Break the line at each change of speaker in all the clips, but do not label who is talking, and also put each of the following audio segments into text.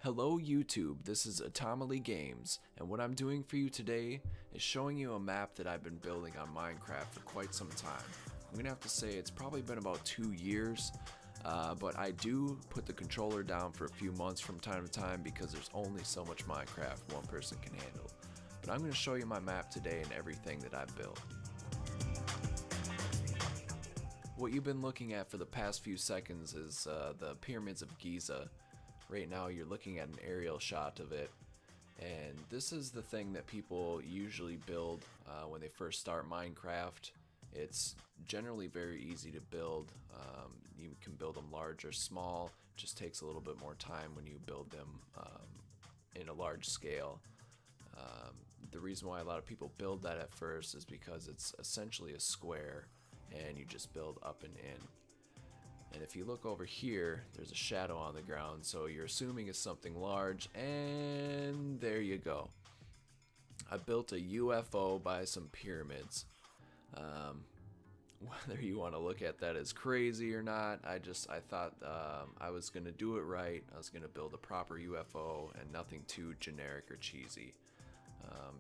Hello YouTube, this is Atomaly Games, and what I'm doing for you today is showing you a map that I've been building on Minecraft for quite some time. I'm gonna have to say it's probably been about 2 years, but I do put the controller down for a few months from time to time because there's only so much Minecraft one person can handle. But I'm gonna show you my map today and everything that I've built. What you've been looking at for the past few seconds is the pyramids of Giza. Right now you're looking at an aerial shot of it, and this is the thing that people usually build when they first start Minecraft. It's generally very easy to build. You can build them large or small. It just takes a little bit more time when you build them in a large scale. The reason why a lot of people build that at first is because it's essentially a square and you just build up and in. And if you look over here, there's a shadow on the ground, so you're assuming it's something large, and there you go. I built a UFO by some pyramids. Whether you want to look at that as crazy or not, I thought I was going to do it right. I was going to build a proper UFO and nothing too generic or cheesy.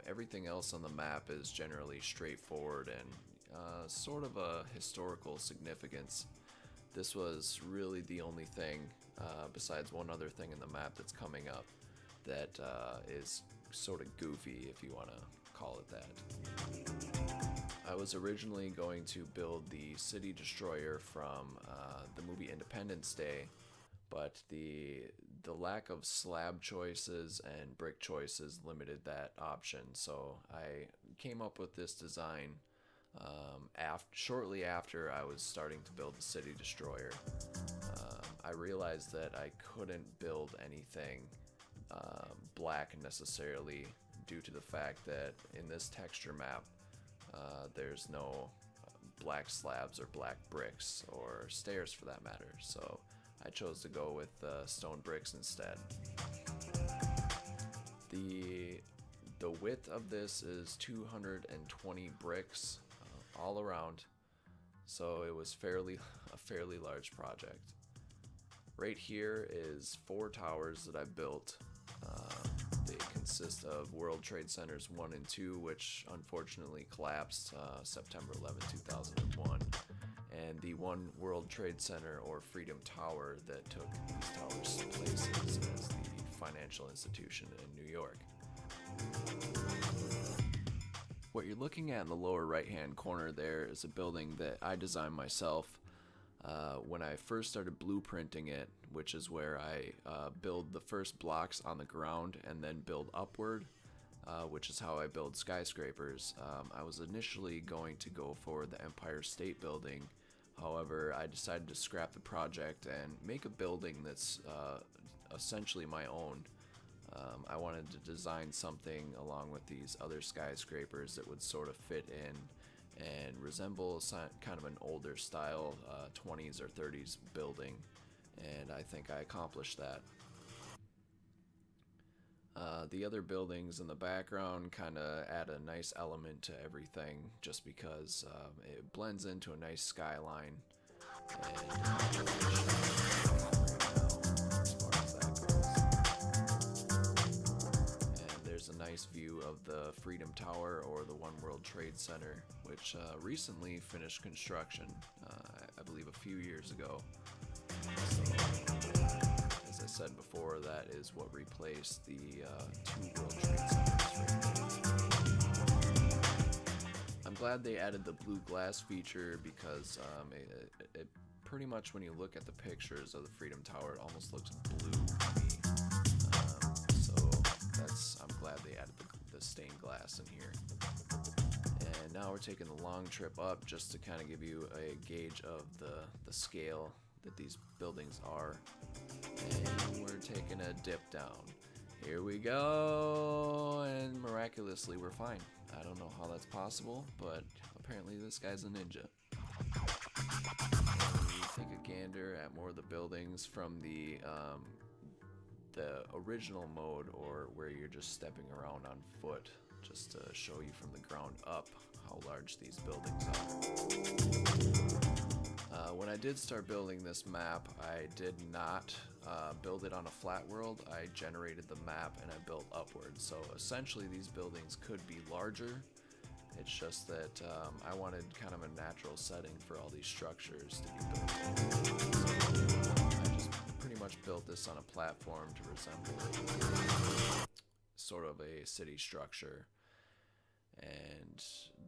Everything else on the map is generally straightforward and sort of a historical significance. This was really the only thing, besides one other thing in the map that's coming up, that is sort of goofy, if you want to call it that. I was originally going to build the City Destroyer from the movie Independence Day, but the lack of slab choices and brick choices limited that option, so I came up with this design shortly after I was starting to build the City Destroyer. I realized that I couldn't build anything black necessarily due to the fact that in this texture map there's no black slabs or black bricks or stairs for that matter, so I chose to go with stone bricks instead. The width of this is 220 bricks all around, so it was a fairly large project. Right here is 4 towers that I built. They consist of World Trade Centers 1 and 2, which unfortunately collapsed September 11, 2001, and the one World Trade Center or Freedom Tower that took these towers' places as the financial institution in New York. What you're looking at in the lower right hand corner there is a building that I designed myself when I first started blueprinting it, which is where I build the first blocks on the ground and then build upward, which is how I build skyscrapers. I was initially going to go for the Empire State Building. However, I decided to scrap the project and make a building that's essentially my own. I wanted to design something along with these other skyscrapers that would sort of fit in and resemble kind of an older style 20s or 30s building, and I think I accomplished that. The other buildings in the background kind of add a nice element to everything just because it blends into a nice skyline. There's a nice view of the Freedom Tower or the One World Trade Center, which recently finished construction, I believe a few years ago. So, as I said before, that is what replaced the 2 World Trade Centers. I'm glad they added the blue glass feature because it pretty much, when you look at the pictures of the Freedom Tower, it almost looks blue to me. I'm glad they added the stained glass in here. And now we're taking the long trip up just to kind of give you a gauge of the scale that these buildings are. And we're taking a dip down. Here we go, and miraculously we're fine. I don't know how that's possible, but apparently this guy's a ninja. And we take a gander at more of the buildings from the original mode, or where you're just stepping around on foot, just to show you from the ground up how large these buildings are. When I did start building this map, I did not build it on a flat world. I generated the map and I built upwards. So essentially these buildings could be larger. It's just that I wanted kind of a natural setting for all these structures to be built. So I just pretty much built this on a platform to resemble sort of a city structure. And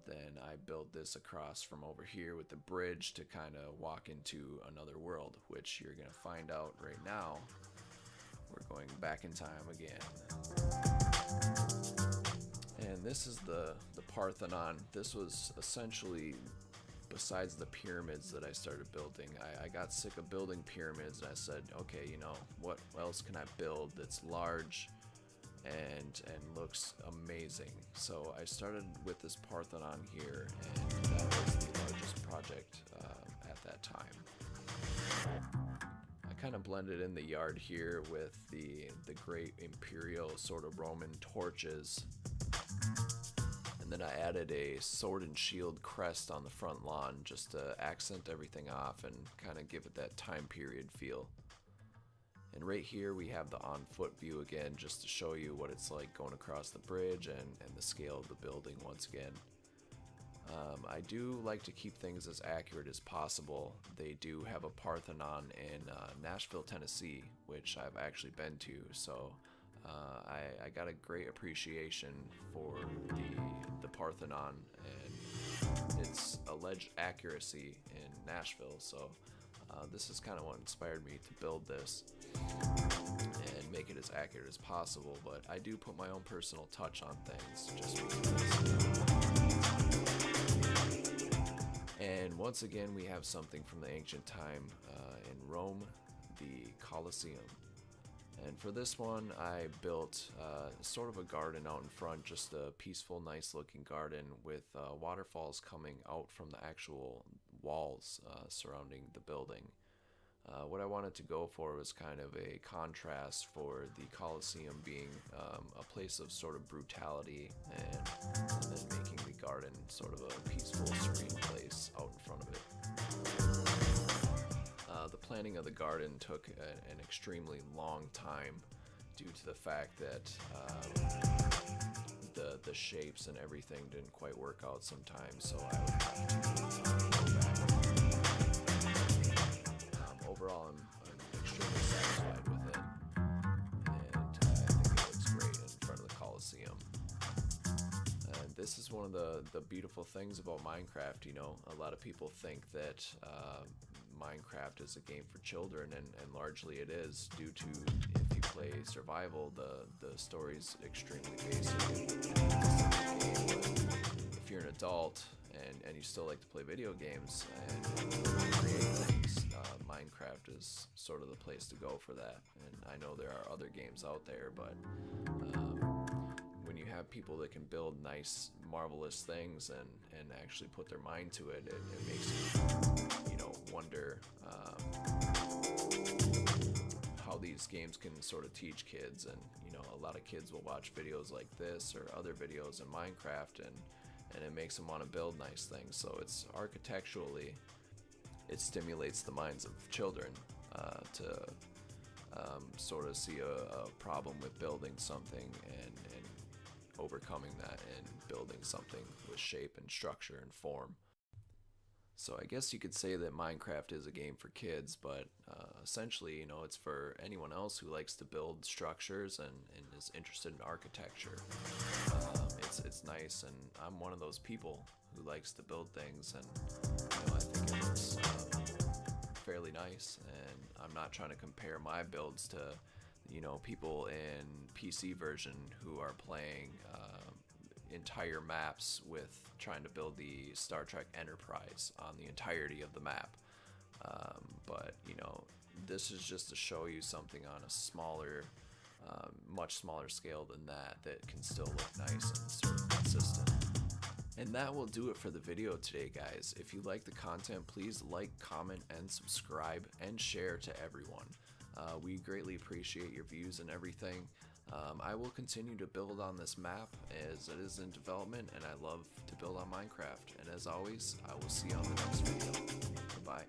then I built this across from over here with the bridge to kind of walk into another world, which you're going to find out right now. We're going back in time again. And this is the Parthenon. This was essentially, besides the pyramids that I started building, I got sick of building pyramids and I said, okay, you know, what else can I build that's large and looks amazing? So I started with this Parthenon here, and that was the largest project at that time. I kind of blended in the yard here with the great imperial sort of Roman torches, and then I added a sword and shield crest on the front lawn just to accent everything off and kind of give it that time period feel. And right here we have the on-foot view again, just to show you what it's like going across the bridge and the scale of the building once again. I do like to keep things as accurate as possible. They do have a Parthenon in Nashville, Tennessee, which I've actually been to, so I got a great appreciation for the Parthenon and its alleged accuracy in Nashville, so this is kind of what inspired me to build this and make it as accurate as possible, but I do put my own personal touch on things just because. And once again we have something from the ancient time in Rome, the Colosseum. And for this one I built sort of a garden out in front, just a peaceful, nice looking garden with waterfalls coming out from the actual walls surrounding the building. What I wanted to go for was kind of a contrast for the Colosseum being a place of sort of brutality, and then making the garden sort of a peaceful, serene place out in front of it. The planning of the garden took an extremely long time due to the fact that the shapes and everything didn't quite work out sometimes, so I would have to go back. Overall, I'm extremely satisfied with it, and I think it looks great in front of the Colosseum. And this is one of the beautiful things about Minecraft. You know, a lot of people think that Minecraft is a game for children, and largely it is, due to if you play survival, the story's extremely basic. If you're an adult and you still like to play video games and create things, Minecraft is sort of the place to go for that. And I know there are other games out there, but when you have people that can build nice, marvelous things and actually put their mind to it, it makes you know, wonder how these games can sort of teach kids. And you know, a lot of kids will watch videos like this or other videos in Minecraft, and it makes them want to build nice things. So it's architecturally, it stimulates the minds of children to sort of see a problem with building something and overcoming that and building something with shape and structure and form. So I guess you could say that Minecraft is a game for kids, but essentially, you know, it's for anyone else who likes to build structures and is interested in architecture. It's nice, and I'm one of those people who likes to build things, and you know, I think it looks fairly nice. And I'm not trying to compare my builds to, you know, people in PC version who are playing entire maps with trying to build the Star Trek Enterprise on the entirety of the map. But you know, this is just to show you something on a smaller, much smaller scale than that can still look nice and sort of consistent. And that will do it for the video today, guys. If you like the content, please like, comment, and subscribe, and share to everyone. We greatly appreciate your views and everything. I will continue to build on this map as it is in development, and I love to build on Minecraft. And as always, I will see you on the next video. Goodbye.